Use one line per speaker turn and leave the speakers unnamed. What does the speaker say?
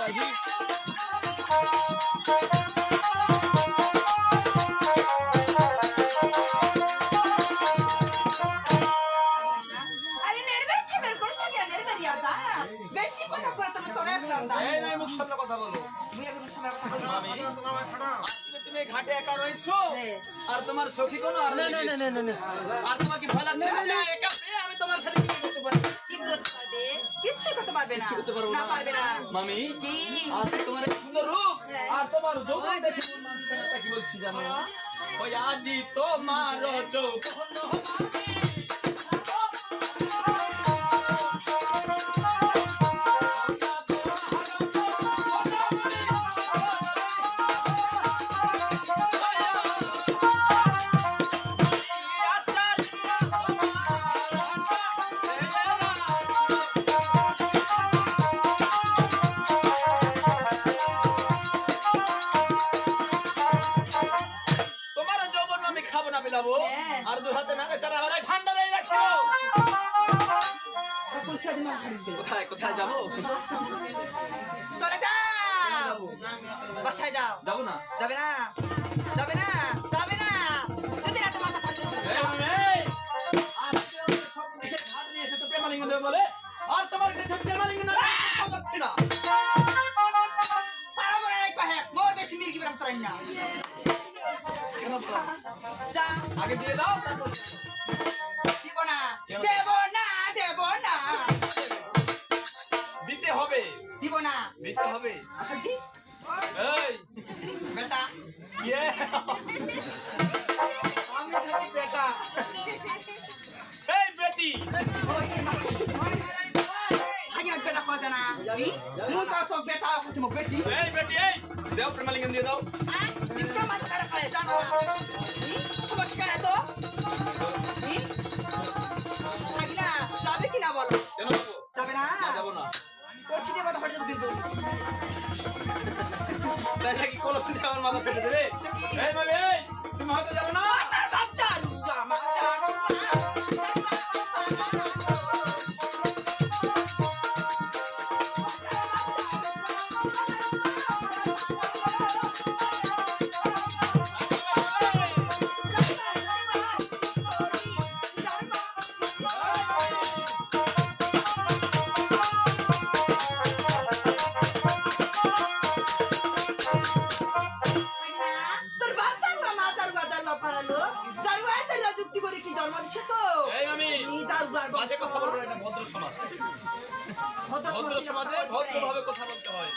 পিতাজি।
আরে নেরবে কি বের করে থাকি নেরবে দিয়া দা বেশি কথা করে তুমি চলে আসলাম দা
এই নাই মুখ সামনে কথা বলো।
মুই এখন সামনে কথা বলবো
মামি আজকে তুমি ঘাটে একা রয়েছো
হ্যাঁ।
আর তোমার সখী কোনো আর নেই। আর তোমার কি ভয় লাগছে না যে একা পেয়ে আমি তোমার সাথে কি করতে পারি?
কি করতে পারবে কিছু করতে পারবে না
কিছু করতে পারবো
না
না।
পারবে না
মামি
কি
আজকে তোমার এই সুন্দর রূপ
হ্যাঁ।
আর তোমার যৌবন দেখে মন মানসিকতা কি বলছি জানো? ওই আজি তোমার যৌবন তোমার যৌবন আমি খাবো না বিলাবো
হ্যাঁ।
আর দু হাতে নাকে চারা আমার ভান্ডারে রাখিব। কোথায় কোথায় যাবো?
চলে যাও বাসায় যাও
যাবো না।
যাবে না যাবে না যাবে না যদি রাতে মাথা থাকবে
এই মামি, এই! আজকে আমাকে স্বপ্ন দেখে ঘাট নিয়ে এসে তো প্রেমালিঙ্গ দেবে বলে আর তোমার কাছে প্রেমালিঙ্গ না যাচ্ছে না।
পাড়া করে নাই কহে মোর বেশি মির্গি বেরাম চলেন না
কেন বলো?
যা
আগে দিয়ে দাও তারপর
দিব না দেব না দেব না
দিতে হবে
দিব না
দিতে হবে।
আসল কি
এই
বেটা
ইয়ে
আমি থাকি বেটা
এই বেটি
হাজি বেটা কথা না মু তো বেটা আছে মো বেটি
এই বেটি এই দাও প্রেমালিঙ্গ দিয়ে দাও।
ইনকা মাথা খারাপ করে জানো সমস্যা এত আগিনা যাবে কিনা বলো
কেন যাবো?
যাবে না
না যাবো না।
করছি দিয়ে মাথা ফাটে কিন্তু
তাই নাকি কলসি দিয়ে আমার মাথা ফেটে দেবে? এই মামি, এই তুমি হয়তো যাবে না।
মাথার বাচ্চা আমার তোর বাচ্চা মাথার বাজার না পারালো যাই হয়তো যুক্তি করে কি জন্ম দিছে তো
এই মামি,
যাও
বাজে কথা বলবো না, এটা ভদ্র সমাজ। ভদ্র সমাজে ভদ্রভাবে কথা